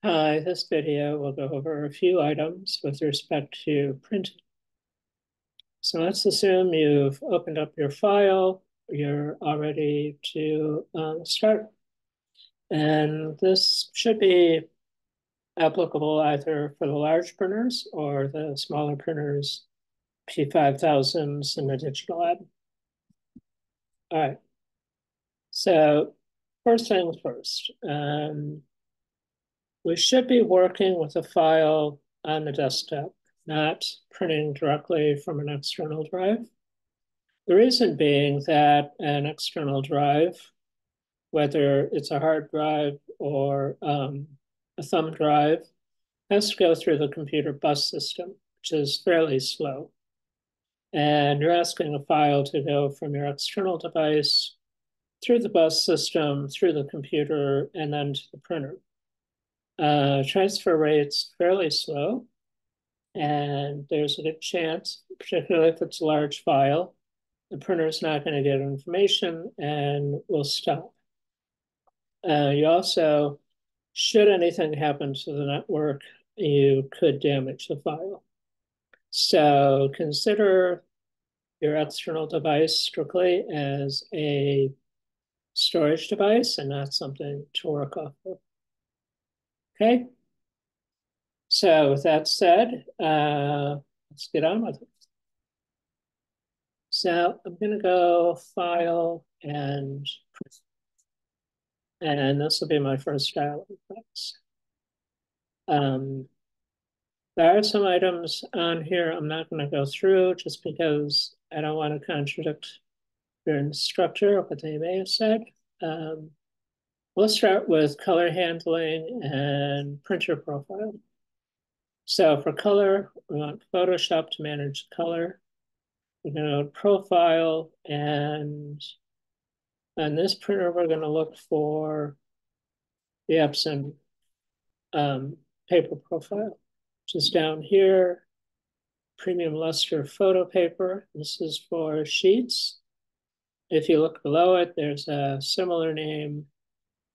Hi, this video will go over a few items with respect to printing. So let's assume you've opened up your file, you're all ready to start. And this should be applicable either for the large printers or the smaller printers, P5000s in the digital lab. All right, so first things first. We should be working with a file on the desktop, not printing directly from an external drive. The reason being that an external drive, whether it's a hard drive or a thumb drive, has to go through the computer bus system, which is fairly slow. And you're asking a file to go from your external device through the bus system, through the computer, and then to the printer. Transfer rate's fairly slow, and there's a good chance, particularly if it's a large file, the printer's not going to get information and will stop. You also, should anything happen to the network, you could damage the file. So consider your external device strictly as a storage device and not something to work off of. Okay, so with that said, let's get on with it. So I'm going to go File and this will be my first dialog box. There are some items on here I'm not going to go through just because I don't want to contradict your instructor, what they may have said. We'll start with color handling and printer profile. So for color, we want Photoshop to manage color. We're going to go to profile, and on this printer, we're going to look for the Epson paper profile, which is down here. Premium luster photo paper. This is for sheets. If you look below it, there's a similar name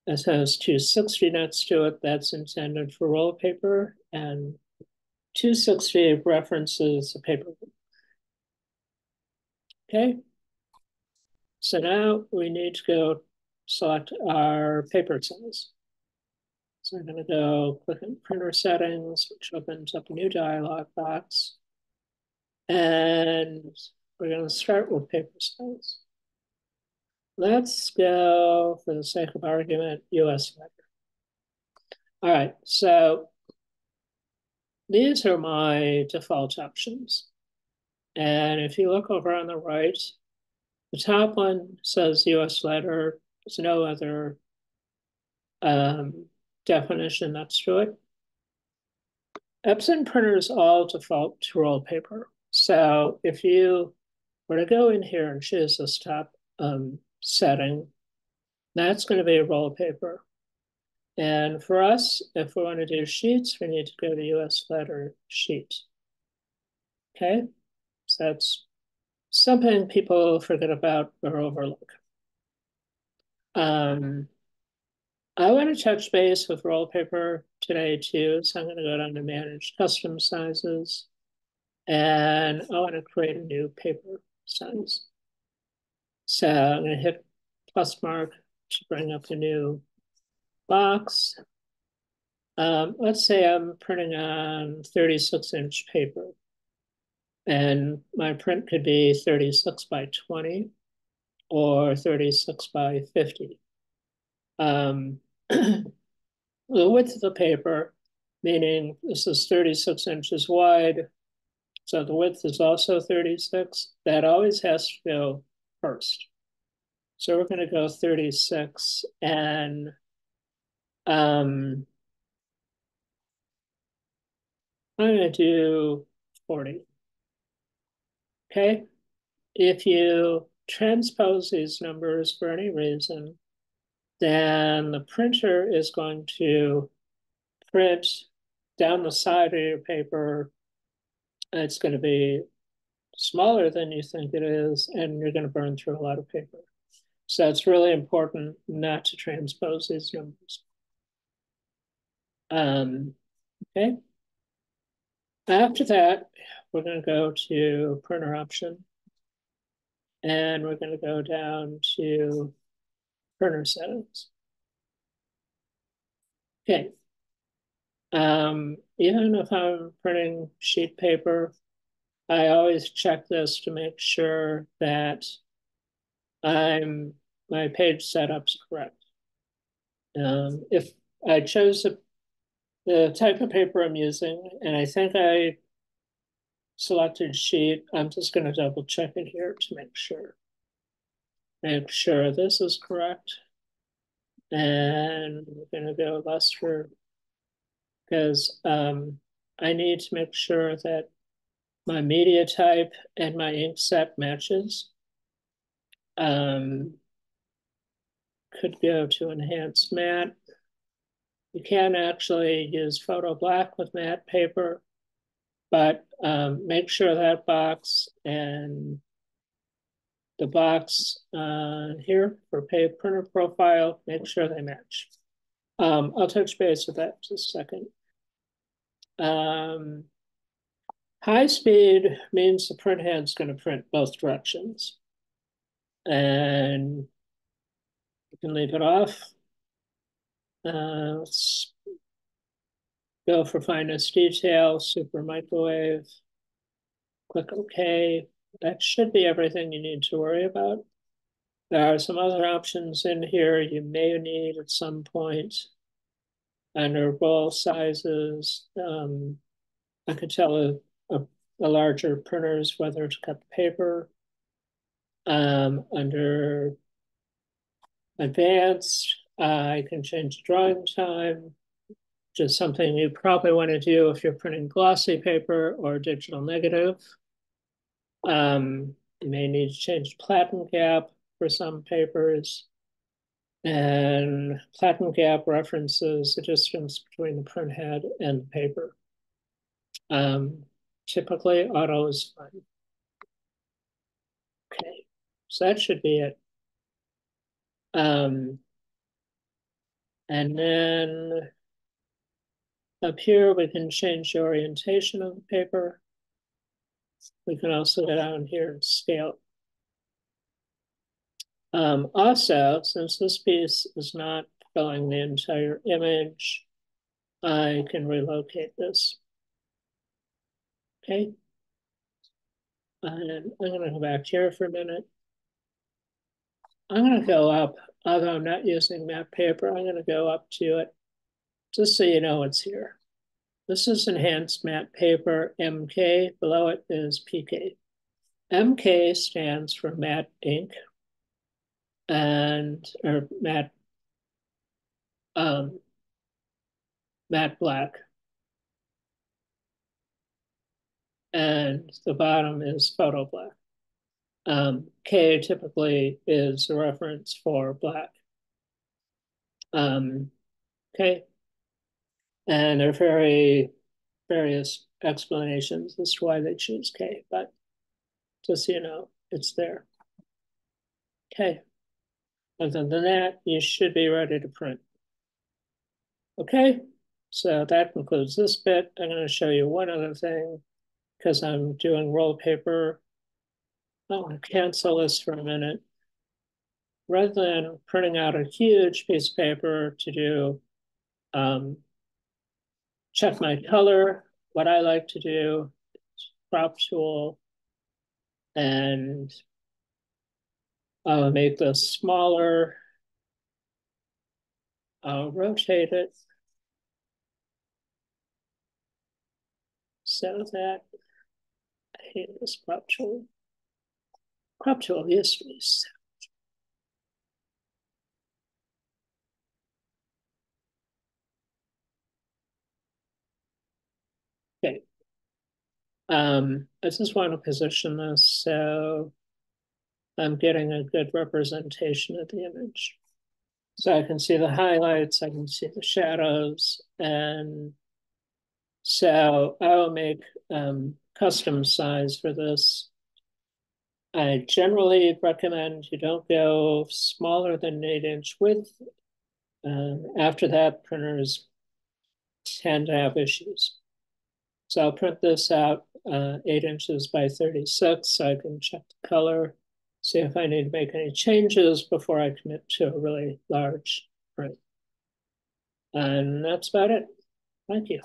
that has 260 next to it. That's intended for roll paper, and 260 references a paper. Okay, so now we need to go select our paper size. So I'm going to go click on printer settings, which opens up a new dialog box. And we're going to start with paper size. Let's go, for the sake of argument, US letter. All right, so these are my default options. And if you look over on the right, the top one says US letter. There's no other definition next to it. Epson printers all default to roll paper. So if you were to go in here and choose this top setting, that's going to be a roll paper. And for us, if we want to do sheets, we need to go to US letter sheet. Okay, so that's something people forget about or overlook. I want to touch base with roll paper today too, so I'm going to go down to manage custom sizes, and I want to create a new paper size. So I'm going to hit plus mark to bring up a new box. Let's say I'm printing on 36-inch paper, and my print could be 36 by 20 or 36 by 50. The width of the paper, meaning this is 36 inches wide, so the width is also 36. That always has to go first. So we're going to go 36, and I'm going to do 40. Okay. If you transpose these numbers for any reason, then the printer is going to print down the side of your paper. It's going to be smaller than you think it is, and you're going to burn through a lot of paper. So it's really important not to transpose these numbers. Okay. After that, we're going to go to printer option, and we're going to go down to printer settings. Okay. Even if I'm printing sheet paper, I always check this to make sure that my page setup's correct. If I chose the type of paper I'm using, and I think I selected sheet, I'm just going to double check it here to make sure. Make sure this is correct. And we're going to go luster because I need to make sure that my media type and my ink set matches. Could go to enhanced matte. You can actually use photo black with matte paper, but make sure that box and the box here for printer profile, make sure they match. I'll touch base with that in just a second. High speed means the print head's going to print both directions. And you can leave it off. Let's go for finest detail, super microwave. Click OK. That should be everything you need to worry about. There are some other options in here you may need at some point. Under roll sizes, I could tell a larger printers whether to cut the paper. Under advanced, I can change the drawing time, just something you probably want to do if you're printing glossy paper or digital negative. You may need to change platen gap for some papers. And platen gap references the distance between the print head and the paper. Typically, auto is fine. Okay, so that should be it. And then up here, we can change the orientation of the paper. We can also go down here and scale. Also, since this piece is not filling the entire image, I can relocate this. Okay. And I'm going to go back here for a minute. I'm going to go up, although I'm not using matte paper, I'm going to go up to it just so you know it's here. This is enhanced matte paper MK. Below it is PK. MK stands for matte ink or matte black. And the bottom is photo black. K typically is a reference for black. Okay. And there are various explanations as to why they choose K, but just so you know, it's there. Okay. Other than that, you should be ready to print. Okay. So that concludes this bit. I'm going to show you one other thing because I'm doing roll paper. I want to cancel this for a minute. Rather than printing out a huge piece of paper to do check my color, what I like to do is crop tool, and I'll make this smaller. I'll rotate it so that I hate this crop tool. Crop tool used to be so. Okay. I just want to position this so I'm getting a good representation of the image. So I can see the highlights, I can see the shadows, and so I will make custom size for this. I generally recommend you don't go smaller than 8-inch width. After that, printers tend to have issues. So I'll print this out 8 inches by 36 so I can check the color, see if I need to make any changes before I commit to a really large print. And that's about it. Thank you.